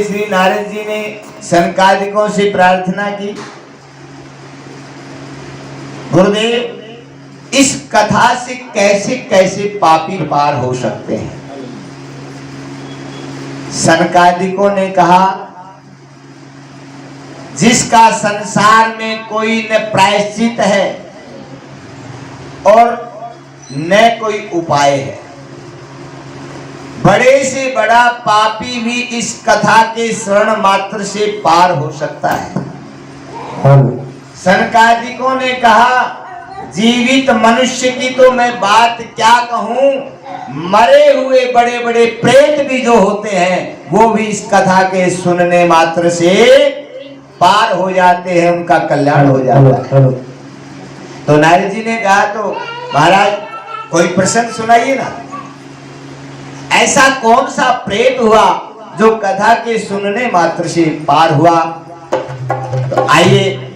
श्री नारद जी ने सनकादिकों से प्रार्थना की, गुरुदेव इस कथा से कैसे कैसे पापी पार हो सकते हैं। सनकादिकों ने कहा, जिसका संसार में कोई न प्रायश्चित है और न कोई उपाय है, बड़े से बड़ा पापी भी इस कथा के श्रवण मात्र से पार हो सकता है। सनकादिकों ने कहा, जीवित मनुष्य की तो मैं बात क्या कहूं, मरे हुए बड़े बड़े प्रेत भी जो होते हैं वो भी इस कथा के सुनने मात्र से पार हो जाते हैं, उनका कल्याण हो जाता है। तो नारद जी ने कहा, तो महाराज कोई प्रसंग सुनाइए ना, ऐसा कौन सा प्रेत हुआ जो कथा के सुनने मात्र से पार हुआ। तो आइए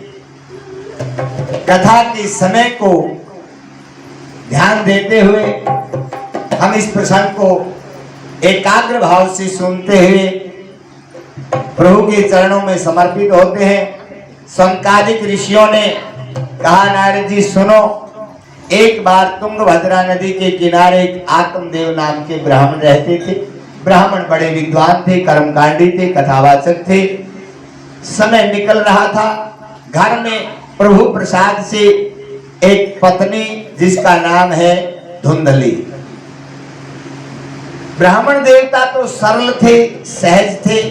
कथा के समय को ध्यान देते हुए हम इस प्रसंग को एकाग्र भाव से सुनते हुए प्रभु के चरणों में समर्पित होते हैं। सनकादिक ऋषियों ने कहा, नारद जी सुनो, एक बार तुंगभद्रा नदी के किनारे एक आत्मदेव नाम के ब्राह्मण रहते थे। ब्राह्मण बड़े विद्वान थे, कर्मकांडी थे, कथावाचक थे। समय निकल रहा था, घर में प्रभु प्रसाद से एक पत्नी जिसका नाम है धुंधली। ब्राह्मण देवता तो सरल थे, सहज थे,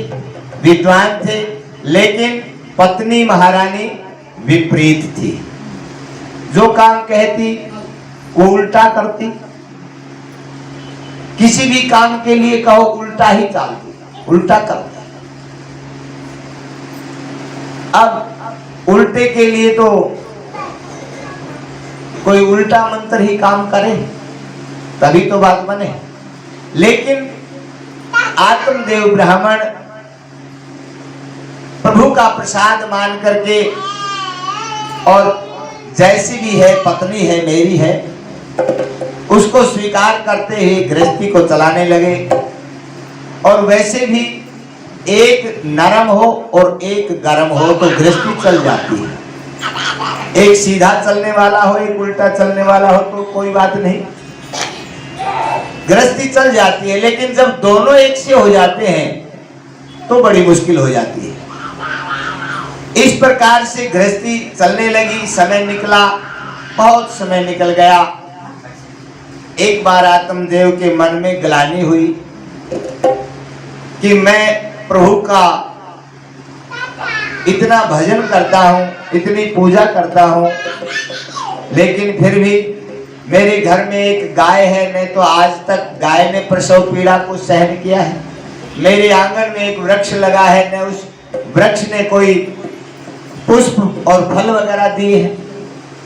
विद्वान थे, लेकिन पत्नी महारानी विपरीत थी। जो काम कहती वो उल्टा करती, किसी भी काम के लिए कहो उल्टा ही चालती, उल्टा करती। अब उल्टे के लिए तो कोई उल्टा मंत्र ही काम करे तभी तो बात बने। लेकिन आत्मदेव ब्राह्मण प्रभु का प्रसाद मान करके, और जैसी भी है पत्नी है मेरी है, उसको स्वीकार करते ही गृहस्थी को चलाने लगे। और वैसे भी एक नरम हो और एक गरम हो तो गृहस्थी चल जाती है। एक सीधा चलने वाला हो, एक उल्टा चलने वाला हो तो कोई बात नहीं, गृहस्थी चल जाती है। लेकिन जब दोनों एक से हो जाते हैं तो बड़ी मुश्किल हो जाती है। इस प्रकार से गृहस्थी चलने लगी। समय निकला, बहुत समय निकल गया। एक बार आत्मदेव के मन में ग्लानि हुई कि मैं प्रभु का इतना भजन करता हूँ, इतनी पूजा करता हूँ, लेकिन फिर भी मेरे घर में एक गाय है, नहीं तो आज तक गाय ने प्रसव पीड़ा को सहन किया है। मेरे आंगन में एक वृक्ष लगा है, न उस वृक्ष ने कोई पुष्प और फल वगैरह दिए हैं।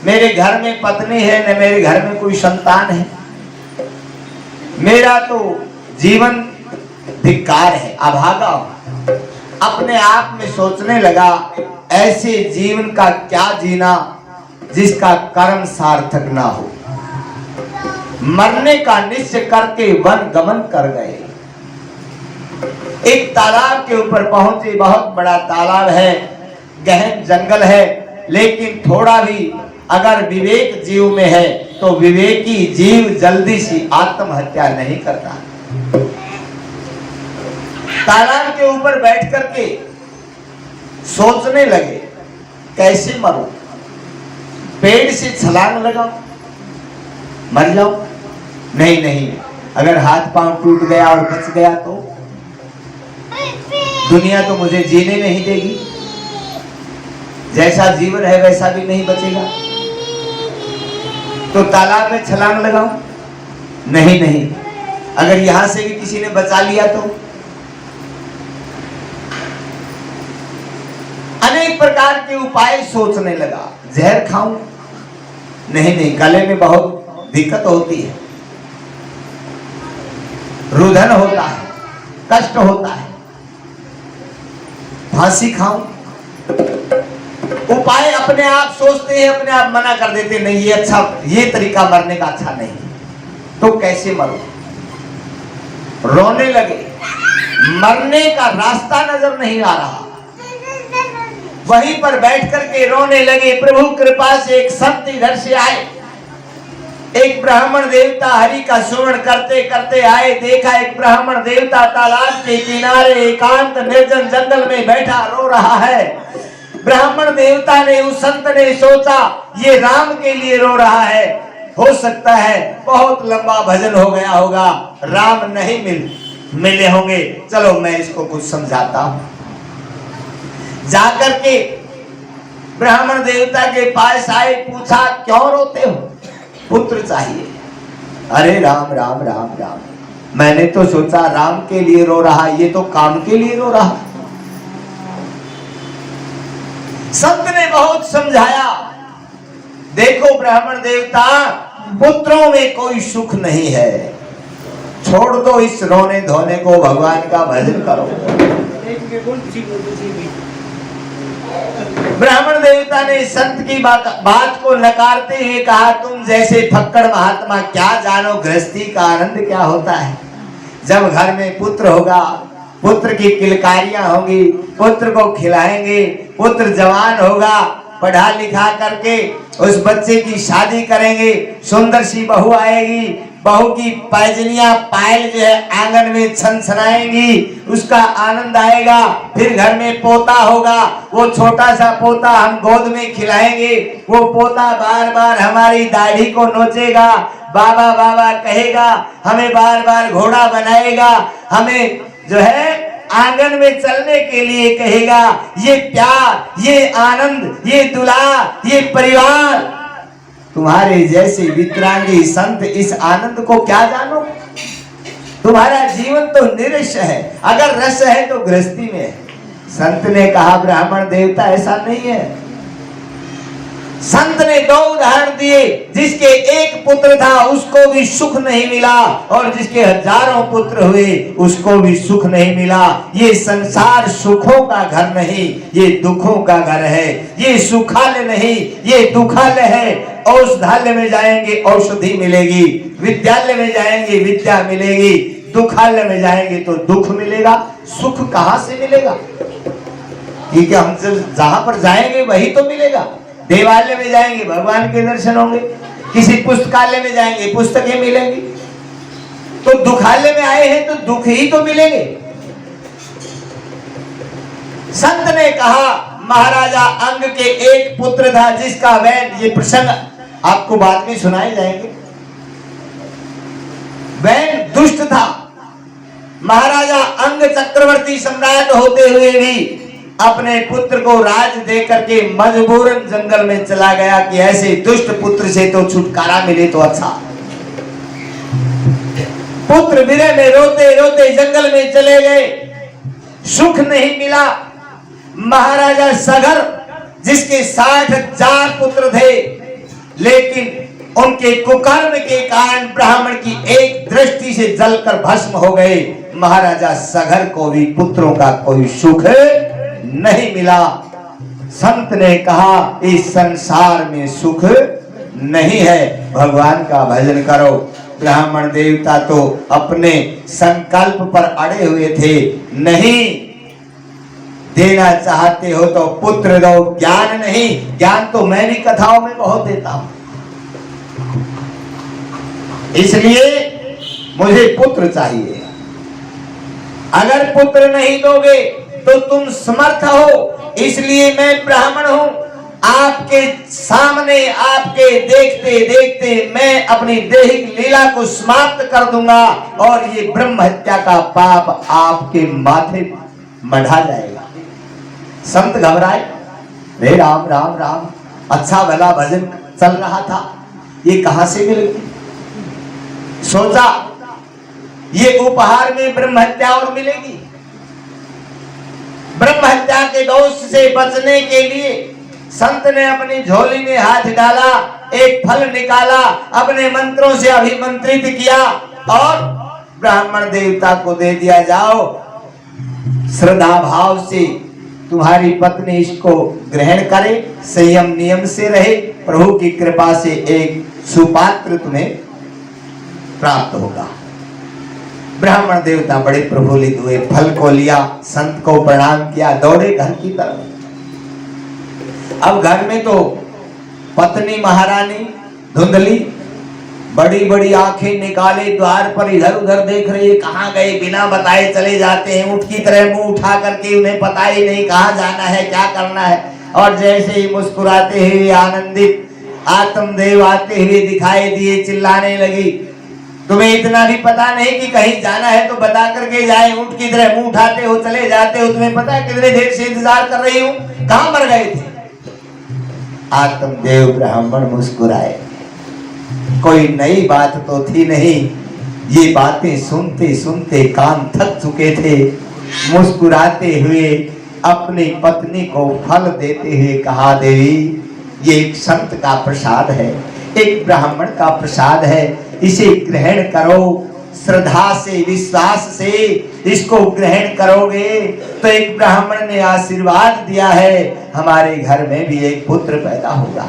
मेरे घर में पत्नी है, न मेरे घर में कोई संतान है। मेरा तो जीवन धिक्कार है, अभागा हूं। अपने आप में सोचने लगा, ऐसे जीवन का क्या जीना जिसका कर्म सार्थक ना हो। मरने का निश्चय करके वन गमन कर गए। एक तालाब के ऊपर पहुंचे, बहुत बड़ा तालाब है, गहन जंगल है, लेकिन थोड़ा भी अगर विवेक जीव में है तो विवेकी जीव जल्दी से आत्महत्या नहीं करता। तालाब के ऊपर बैठ करके सोचने लगे, कैसे मरूं, पेड़ से छलांग लगाऊं, मर जाऊं? नहीं नहीं, अगर हाथ पांव टूट गया और बच गया तो दुनिया तो मुझे जीने नहीं देगी। जैसा जीवन है वैसा भी नहीं बचेगा। तो तालाब में छलांग लगाऊं? नहीं नहीं, अगर यहां से भी किसी ने बचा लिया तो। अनेक प्रकार के उपाय सोचने लगा। जहर खाऊं? नहीं नहीं, गले में बहुत दिक्कत होती है, रुधन होता है, कष्ट होता है। फांसी खाऊं? उपाय अपने आप सोचते हैं, अपने आप मना कर देते, नहीं ये अच्छा, ये तरीका मरने का अच्छा नहीं। तो कैसे मरो? रोने लगे, मरने का रास्ता नजर नहीं आ रहा। वहीं पर बैठ करके रोने लगे। प्रभु कृपा से एक संत इधर से आए। एक ब्राह्मण देवता हरि का सुमरण करते करते आए। देखा एक ब्राह्मण देवता तालाब के किनारे एकांत निर्जन जंगल में बैठा रो रहा है। ब्राह्मण देवता ने, उस संत ने सोचा ये राम के लिए रो रहा है, हो सकता है बहुत लंबा भजन हो गया होगा, राम नहीं मिले होंगे, चलो मैं इसको कुछ समझाता हूं। जाकर के ब्राह्मण देवता के पास आए, पूछा क्यों रोते हो? पुत्र चाहिए। अरे राम राम राम राम, मैंने तो सोचा राम के लिए रो रहा, ये तो काम के लिए रो रहा। संत ने बहुत समझाया, देखो ब्राह्मण देवता, पुत्रों में कोई सुख नहीं है, छोड़ दो इस रोने धोने को, भगवान का भजन करो। ब्राह्मण देवता ने संत की बात को नकारते हुए कहा, तुम जैसे फक्कड़ महात्मा क्या जानो गृहस्थी का आनंद क्या होता है। जब घर में पुत्र होगा, पुत्र की किलकारियां होंगी, पुत्र को खिलाएंगे, पुत्र जवान होगा, पढ़ा लिखा करके उस बच्चे की शादी करेंगे, सुंदर सी बहू आएगी, बहू की पैजनियां पायल जो है आंगन में छनछनाएंगी, उसका आनंद आएगा। फिर घर में पोता होगा, वो छोटा सा पोता हम गोद में खिलाएंगे, वो पोता बार बार हमारी दाढ़ी को नोचेगा, बाबा बाबा कहेगा, हमें बार बार घोड़ा बनाएगा, हमें जो है आंगन में चलने के लिए कहेगा। ये प्यार, ये आनंद, ये दुलार, ये परिवार, तुम्हारे जैसे वितरागी संत इस आनंद को क्या जानो? तुम्हारा जीवन तो निरस है, अगर रस है तो गृहस्थी में है। संत ने कहा ब्राह्मण देवता ऐसा नहीं है। संत ने दो उदाहरण दिए, जिसके एक पुत्र था उसको भी सुख नहीं मिला, और जिसके हजारों पुत्र हुए उसको भी सुख नहीं मिला। ये संसार सुखों का घर नहीं, ये दुखों का घर है। ये सुखालय नहीं, ये दुखालय है। औषधालय में जाएंगे औषधि मिलेगी, विद्यालय में जाएंगे विद्या मिलेगी, दुखालय में जाएंगे तो दुख मिलेगा। सुख कहां से मिलेगा? ठीक है, हम जहां पर जाएंगे वही तो मिलेगा। देवालय में जाएंगे भगवान के दर्शन होंगे, किसी पुस्तकालय में जाएंगे पुस्तकें मिलेंगी, तो दुखालय में आए हैं तो दुख ही तो मिलेंगे। संत ने कहा महाराजा अंग के एक पुत्र था जिसका वैन, ये प्रसंग आपको बाद में सुनाए जाएंगे। वैन दुष्ट था। महाराजा अंग चक्रवर्ती सम्राट होते हुए भी अपने पुत्र को राज दे करके मजबूरन जंगल में चला गया कि ऐसे दुष्ट पुत्र से तो छुटकारा मिले तो अच्छा। पुत्र विरह में रोते रोते जंगल में चले गए, सुख नहीं मिला। महाराजा सगर जिसके 60,000 पुत्र थे, लेकिन उनके कुकर्म के कारण ब्राह्मण की एक दृष्टि से जलकर भस्म हो गए। महाराजा सगर को भी पुत्रों का कोई सुख नहीं मिला। संत ने कहा इस संसार में सुख नहीं है, भगवान का भजन करो। ब्राह्मण देवता तो अपने संकल्प पर अड़े हुए थे, नहीं देना चाहते हो तो पुत्र दो, ज्ञान नहीं। ज्ञान तो मैं भी कथाओं में बहुत देता हूं, इसलिए मुझे पुत्र चाहिए। अगर पुत्र नहीं दोगे तो तुम समर्थ हो, इसलिए मैं ब्राह्मण हूं। आपके सामने, आपके देखते देखते मैं अपनी दैहिक लीला को समाप्त कर दूंगा, और ये ब्रह्म हत्या का पाप आपके माथे मढ़ा जाएगा। संत घबराए, रे राम राम राम, अच्छा भला भजन चल रहा था, ये कहां से मिल गई? सोचा ये उपहार में ब्रह्म हत्या और मिलेगी। ब्रह्म हत्या के दोष से बचने के लिए संत ने अपनी झोली में हाथ डाला, एक फल निकाला, अपने मंत्रों से अभिमंत्रित किया और ब्राह्मण देवता को दे दिया। जाओ, श्रद्धा भाव से तुम्हारी पत्नी इसको ग्रहण करे, संयम नियम से रहे, प्रभु की कृपा से एक सुपात्र तुम्हें प्राप्त होगा। ब्राह्मण देवता बड़े प्रफुल्लित हुए, फल को लिया, संत को प्रणाम किया, दौड़े घर की तरफ। अब घर में तो पत्नी महारानी धुंधली बड़ी बड़ी आंखें निकाले द्वार पर इधर उधर देख रही है, कहाँ गए, बिना बताए चले जाते हैं, ऊँट की तरह मुंह उठा करके, उन्हें पता ही नहीं कहाँ जाना है, क्या करना है। और जैसे ही मुस्कुराते हुए आनंदित आत्मदेव आते हुए दिखाई दिए, चिल्लाने लगी, तुम्हें इतना भी पता नहीं कि कहीं जाना है तो बता करके जाए, ऊँट की तरह मुंह उठाते हो चले जाते हो, तुम्हें पता है कितने देर से इंतजार कर रही हूँ, कहाँ मर गए थे। आत्मदेव ब्राह्मण मुस्कुराए, कोई नई बात तो थी नहीं, ये बातें सुनते सुनते कान थक चुके थे। मुस्कुराते हुए अपनी पत्नी को फल देते हुए कहा, देवी ये एक संत का प्रसाद है, एक ब्राह्मण का प्रसाद है, इसे ग्रहण करो, श्रद्धा से विश्वास से इसको ग्रहण करोगे तो एक ब्राह्मण ने आशीर्वाद दिया है, हमारे घर में भी एक पुत्र पैदा होगा।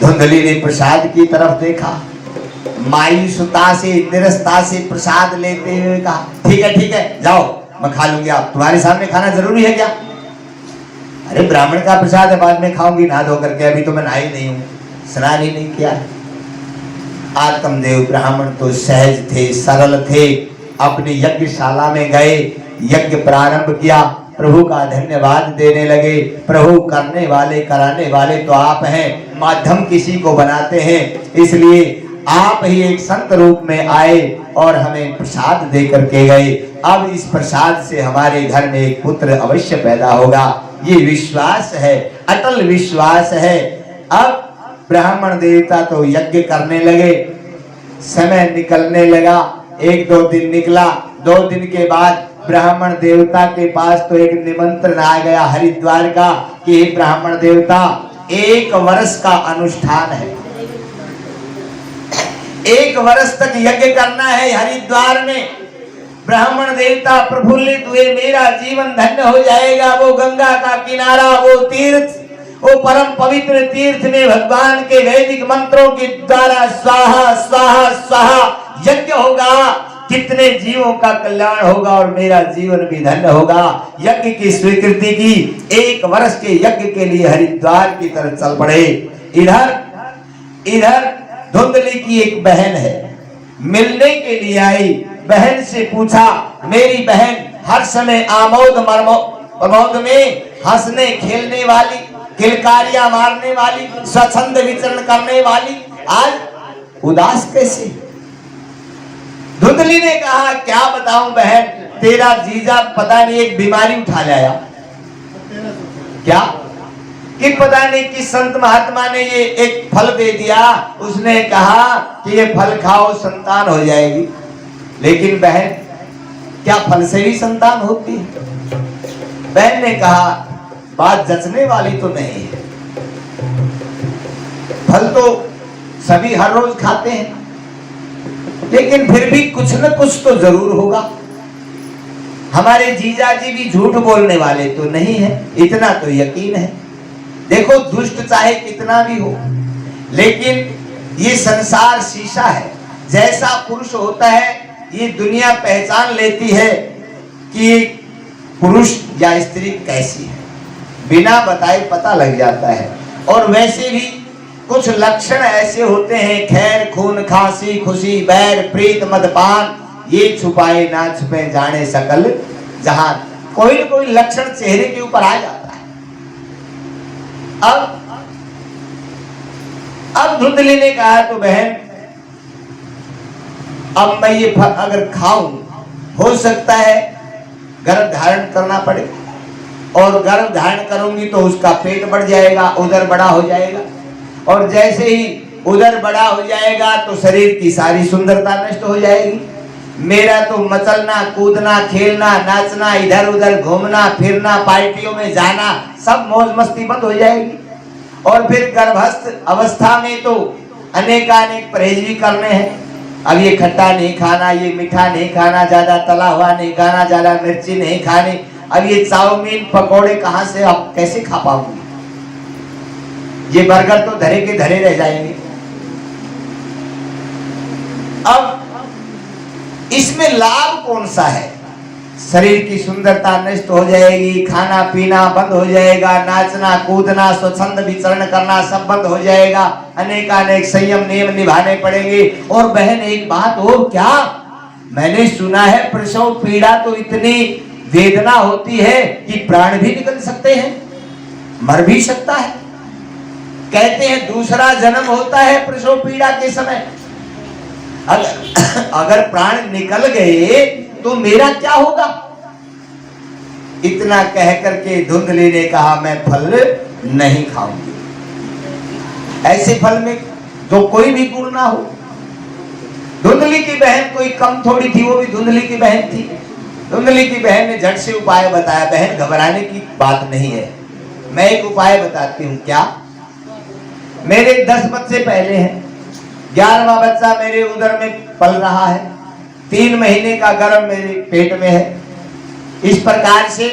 धुंधली ने प्रसाद की तरफ देखा, मायूसता से निरस्ता से प्रसाद लेते हुए कहा, ठीक है जाओ मैं खा लूंगी, आप तुम्हारे सामने खाना जरूरी है क्या? अरे ब्राह्मण का प्रसाद है, बाद में खाऊंगी नहा धो करके, अभी तो मैं नहा ही नहीं हूं, स्नान ही नहीं किया। आत्मदेव ब्राह्मण तो सहज थे, सरल थे, अपनी यज्ञशाला में गए, यज्ञ प्रारंभ किया, प्रभु का धन्यवाद देने लगे। प्रभु करने वाले कराने वाले तो आप हैं, माध्यम किसी को बनाते हैं, इसलिए आप ही एक संत रूप में आए और हमें प्रसाद दे करके गए। अब इस प्रसाद से हमारे घर में एक पुत्र अवश्य पैदा होगा, ये विश्वास है, अटल विश्वास है। अब ब्राह्मण देवता तो यज्ञ करने लगे, समय निकलने लगा, 1-2 दिन निकला, 2 दिन के बाद ब्राह्मण देवता के पास तो एक निमंत्रण आ गया हरिद्वार का कि ब्राह्मण देवता 1 वर्ष का अनुष्ठान है, 1 वर्ष तक यज्ञ करना है हरिद्वार में। ब्राह्मण देवता प्रफुल्लित हुए, मेरा जीवन धन्य हो जाएगा, वो गंगा का किनारा, वो तीर्थ, वो परम पवित्र तीर्थ में भगवान के वैदिक मंत्रों के द्वारा स्वाहा स्वाहा स्वाहा यज्ञ होगा, कितने जीवों का कल्याण होगा और मेरा जीवन भी धन्य होगा। यज्ञ की स्वीकृति की, 1 वर्ष के यज्ञ के लिए हरिद्वार की तरफ चल पड़े। इधर धुंधली की एक बहन है, मिलने के लिए आई, बहन से पूछा, मेरी बहन हर समय आमोद प्रमोद में हंसने खेलने वाली, किलकारियां मारने वाली, स्वच्छंद विचरण करने वाली, आज उदास कैसे? धुंधली ने कहा, क्या बताऊं बहन, तेरा जीजा पता नहीं एक बीमारी उठा लाया, क्या कि पता नहीं कि संत महात्मा ने ये एक फल दे दिया, उसने कहा कि ये फल खाओ संतान हो जाएगी। लेकिन बहन, क्या फल से भी संतान होती है? बहन ने कहा, बात जचने वाली तो नहीं है, फल तो सभी हर रोज खाते हैं, लेकिन फिर भी कुछ न कुछ तो जरूर होगा। हमारे जीजा जी भी झूठ बोलने वाले तो नहीं है, इतना तो यकीन है। देखो दुष्ट चाहे कितना भी हो, लेकिन ये संसार शीशा है, जैसा पुरुष होता है ये दुनिया पहचान लेती है कि पुरुष या स्त्री कैसी है, बिना बताए पता लग जाता है। और वैसे भी कुछ लक्षण ऐसे होते हैं, खैर खून खांसी खुशी बैर प्रीत मदपान, ये छुपाए ना छुपे जाने सकल जहां, कोई न कोई लक्षण चेहरे के ऊपर आ जाता है। अब धुंधली ने कहा, तो बहन अब मैं ये फल अगर खाऊं, हो सकता है गर्भ धारण करना पड़े, और गर्भ धारण करूंगी तो उसका पेट बढ़ जाएगा, उदर बड़ा हो जाएगा, और जैसे ही उदर बड़ा हो जाएगा तो शरीर की सारी सुंदरता नष्ट हो जाएगी। मेरा तो मचलना कूदना खेलना नाचना इधर उधर घूमना फिरना पार्टियों में जाना सब मौज मस्ती बंद हो जाएगी। और फिर गर्भस्थ अवस्था में तो अनेकानेक परहेज भी करने हैं। अब ये खट्टा नहीं खाना, ये मीठा नहीं खाना, ज्यादा तला हुआ नहीं खाना, ज्यादा मिर्ची नहीं खानी। अब ये चाउमीन पकोड़े कहां से आप कैसे खा पाओगे? ये बर्गर तो धरे के धरे रह जाएंगे। अब इसमें लाभ कौन सा है? शरीर की सुंदरता नष्ट हो जाएगी, खाना पीना बंद हो जाएगा, नाचना कूदना स्वच्छंद विचरण करना सब बंद हो जाएगा, अनेकानेक संयम नियम निभाने पड़ेंगे। और बहन एक बात और, क्या मैंने सुना है प्रसव पीड़ा तो इतनी वेदना होती है कि प्राण भी निकल सकते हैं, मर भी सकता है। कहते हैं दूसरा जन्म होता है प्रसव पीड़ा के समय। अगर प्राण निकल गए तो मेरा क्या होगा? इतना कह करके धुंधली ने कहा मैं फल नहीं खाऊंगी। ऐसे फल में तो कोई भी गुण ना हो। धुंधली की बहन कोई कम थोड़ी थी, वो भी धुंधली की बहन थी। धुंधली की बहन ने झट से उपाय बताया। बहन घबराने की बात नहीं है, मैं एक उपाय बताती हूँ। क्या? मेरे 10 बच्चे पहले हैं, 11वां बच्चा मेरे उदर में पल रहा है, 3 महीने का गर्भ मेरे पेट में है। इस प्रकार से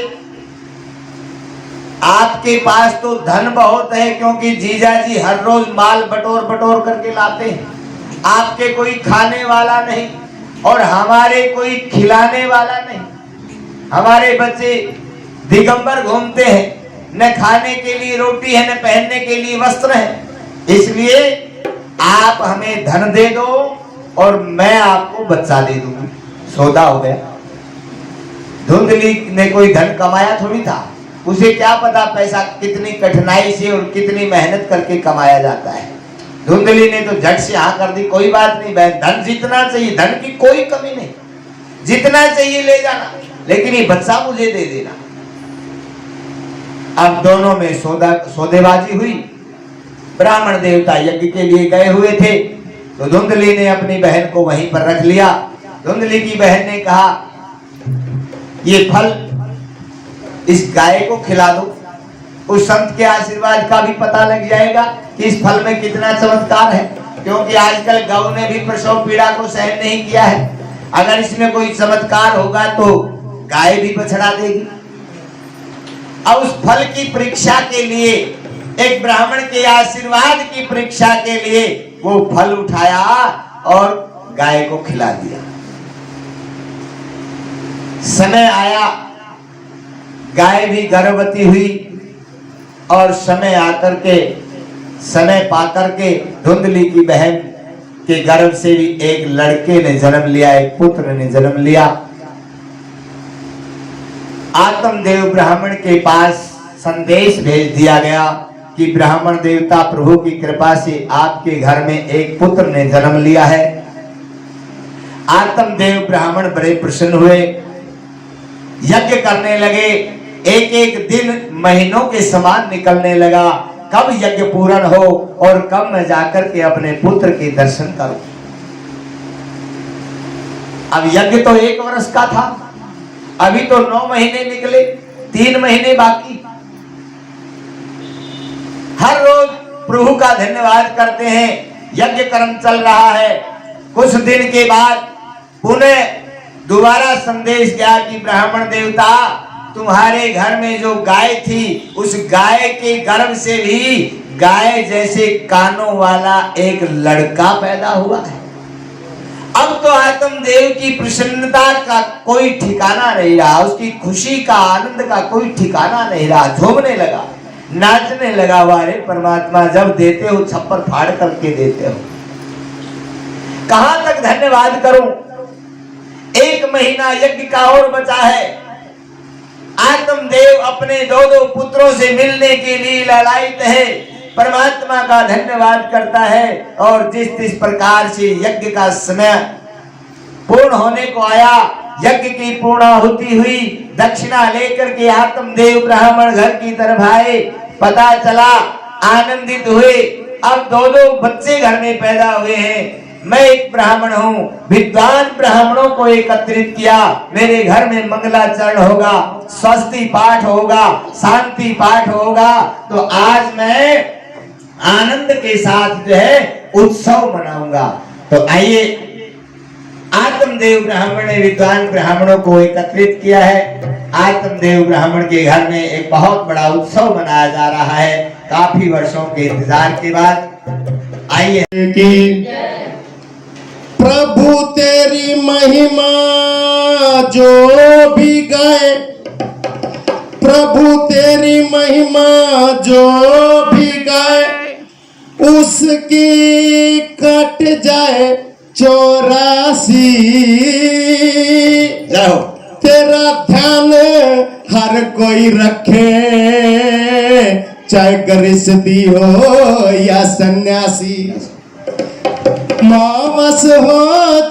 आपके पास तो धन बहुत है, क्योंकि जीजा जी हर रोज माल बटोर बटोर करके लाते हैं। आपके कोई खाने वाला नहीं और हमारे कोई खिलाने वाला नहीं। हमारे बच्चे दिगंबर घूमते हैं, न खाने के लिए रोटी है, न पहनने के लिए वस्त्र है। इसलिए आप हमें धन दे दो और मैं आपको बच्चा दे दूंगी। सौदा हो गया। धुंधली ने कोई धन कमाया थोड़ी था, उसे क्या पता पैसा कितनी कठिनाई से और कितनी मेहनत करके कमाया जाता है। धुंधली ने तो झट से हाँ कर दी, कोई बात नहीं बहन, धन जितना चाहिए, धन की कोई कमी नहीं, जितना चाहिए ले जाना, लेकिन ये बच्चा मुझे दे देना। अब दोनों में सौदेबाजी हुई। ब्राह्मण देवता यज्ञ के लिए गए हुए थे, तो धुंधली ने अपनी बहन को वहीं पर रख लिया। धुंधली की बहन ने कहा ये फल इस गाय को खिला दो, उस संत के आशीर्वाद का भी पता लग जाएगा कि इस फल में कितना चमत्कार है। क्योंकि आजकल गौ ने भी प्रसव पीड़ा को सहन नहीं किया है। अगर इसमें कोई चमत्कार होगा तो गाय भी बछड़ा देगी। अब उस फल की परीक्षा के लिए, एक ब्राह्मण के आशीर्वाद की परीक्षा के लिए वो फल उठाया और गाय को खिला दिया। समय आया, गाय भी गर्भवती हुई और समय आकर के, समय पाकर के धुंधली की बहन के गर्भ से भी एक लड़के ने जन्म लिया, एक पुत्र ने जन्म लिया। आत्मदेव ब्राह्मण के पास संदेश भेज दिया गया कि ब्राह्मण देवता प्रभु की कृपा से आपके घर में एक पुत्र ने जन्म लिया है। आत्मदेव ब्राह्मण बड़े प्रसन्न हुए, यज्ञ करने लगे। एक एक दिन महीनों के समान निकलने लगा, कब यज्ञ पूर्ण हो और कब मैं जाकर के अपने पुत्र के दर्शन करूं। अब यज्ञ तो 1 वर्ष का था, अभी तो 9 महीने निकले, 3 महीने बाकी। हर रोज प्रभु का धन्यवाद करते हैं, यज्ञ कर्म चल रहा है। कुछ दिन के बाद पुनः दोबारा संदेश गया कि ब्राह्मण देवता तुम्हारे घर में जो गाय थी, उस गाय के गर्भ से भी गाय जैसे कानों वाला एक लड़का पैदा हुआ है। अब तो आत्मदेव की प्रसन्नता का कोई ठिकाना नहीं रहा, उसकी खुशी का, आनंद का कोई ठिकाना नहीं रहा। झूमने लगा, नाचने लगा। वारे परमात्मा, जब देते हो छप्पर फाड़ करके देते हो, कहां तक धन्यवाद करूं। 1 महीना यज्ञ का और बचा है। आत्मदेव अपने 2 पुत्रों से मिलने के लिए लालायित है, परमात्मा का धन्यवाद करता है। और जिस प्रकार से यज्ञ का समय पूर्ण होने को आया, यज्ञ की पूर्णाहुति हुई, दक्षिणा लेकर के आत्मदेव ब्राह्मण घर की तरफ आए। पता चला, आनंदित हुए, अब 2 बच्चे घर में पैदा हुए हैं। मैं एक ब्राह्मण हूँ, विद्वान ब्राह्मणों को एकत्रित किया। मेरे घर में मंगलाचरण होगा, स्वस्ति पाठ होगा, शांति पाठ होगा। तो आज मैं आनंद के साथ जो है उत्सव मनाऊंगा। तो आइए, आत्मदेव ब्राह्मण ने विद्वान ब्राह्मणों को एकत्रित किया है। आत्मदेव ब्राह्मण के घर में एक बहुत बड़ा उत्सव मनाया जा रहा है, काफी वर्षों के इंतजार के बाद। आइए। प्रभु तेरी महिमा जो भी गाए, प्रभु तेरी महिमा जो भी गाए, उसकी कट जाए 84। जाओ तेरा ध्यान हर कोई रखे, चाहे गृहस्थी हो या सन्यासी, मावस हो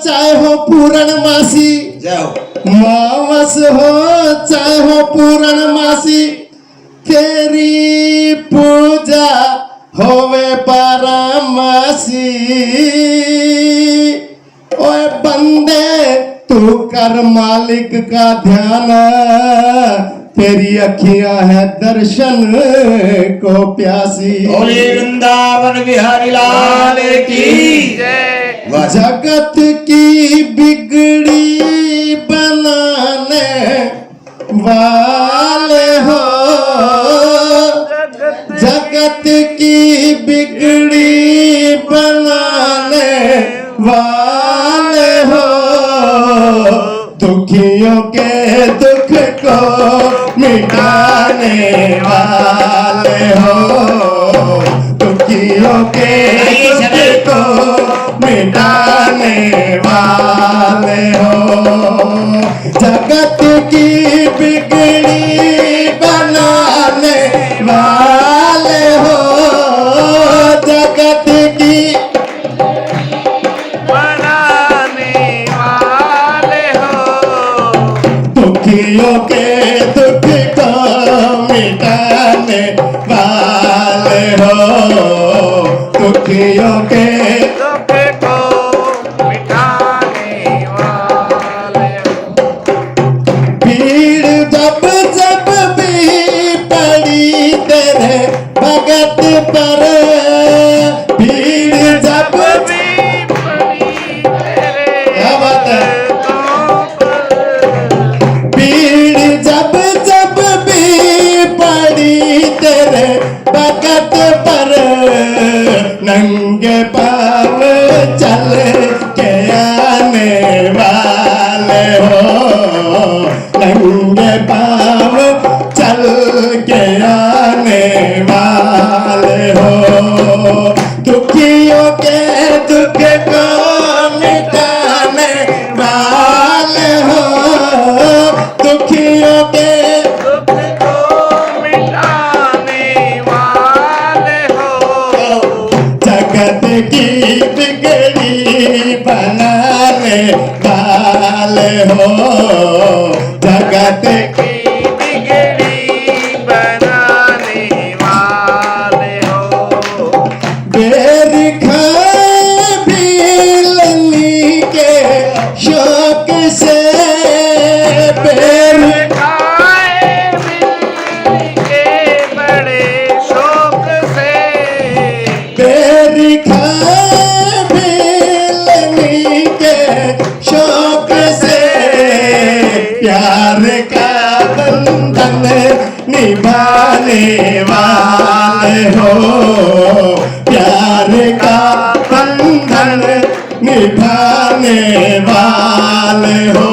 चाहे हो पूर्णमासी, जाओ मावस हो चाहे हो पूर्णमासी, तेरी पूजा होवे पारमासी। ओए बंदे तू कर मालिक का ध्यान, तेरी अखियां है दर्शन को प्यासी। बोले वृंदावन बिहारी लाल की जय। जगत की बिगड़ी बनाने वाले हो, जगत की बिगड़ी बनाने वाले हो, दुखियों के दुख को मिटाने वाले हो, दुखियों के दुख को मिटाने वाले हो, जगत की बिगड़ी बनाने वाले हो, जगत की बनाने वाले हो, दुखियों के दुख को मिटाने वाले हो, दुखियों के दुख को मिटाने वाले हो। भीड़ जब जब भी पड़ी तेरे भगत पर, भीड़ जब भी पड़ी तेरे क्या बात है, हाथों पर, भीड़ जब जब भी पड़ी तेरे भगत पर, नंगे पाँव चल के आने वाले हो, नंगे पाँव चल के आने वाले हो, दुखियों के दुख को मिटाने वाले हो, दुखियों के दुख को मिटाने वाले हो, जगत की बिगड़ी बनाने वाले हो, जगत की की बिगड़ी बनाने वाले हो, बेर खाए भिलनी के शौक से, बेर खाए बिल्ली के बड़े शौक से, बेर खाए भिलनी के शौक से, प्यार का बंधन निभाने वाले हो, प्यार का बंधन निभाने वाले हो,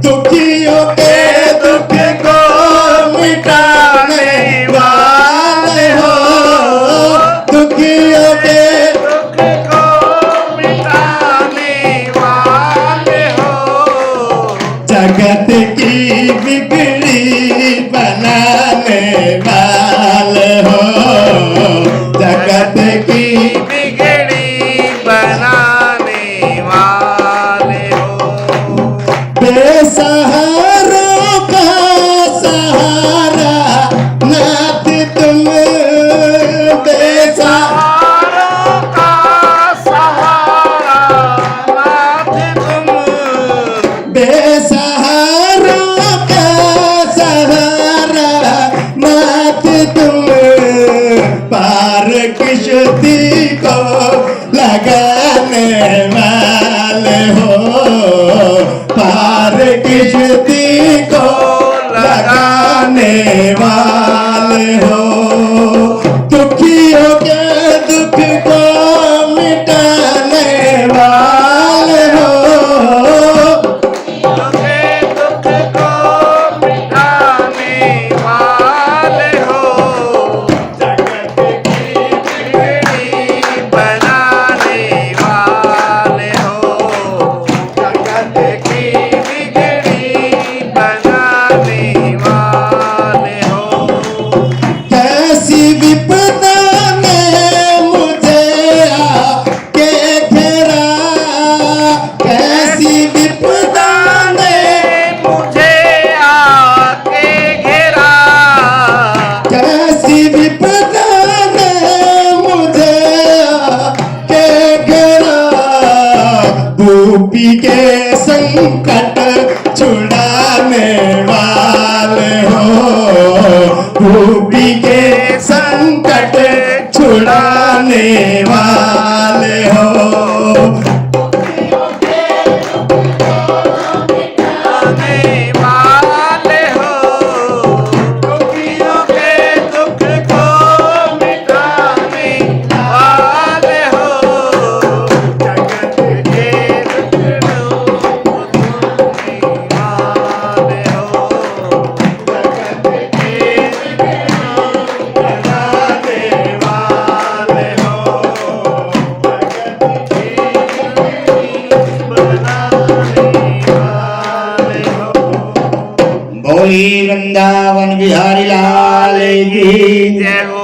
दुखियों के दुख को मिटाने वाले हो, दुखियों के दुख को मिटाने वाले हो, जगत की बिगड़ी बनाने वाले हो, जगत की बिगड़ी बनाने वाले हो, बेसहारों का सहारा नाथ तुम, सहारों का सहारा नाथ तुम, बेसहारों का सहारा नाथ तुम, पार किश्ती को लगाने वाले हो, पार किश्ती को लगाने वाले हो, दुखियों के दुख को मिटाने वाले वाले हो। मिटाने वाले हो, दुखियों के दुख को मिटाने वाले हो, जगत के दुखड़ों को धोने वाले हो, जगत के दुखड़ों को मिटाने वाले हो, जगत के बोली वृंदावन बिहारी लाल की जय हो।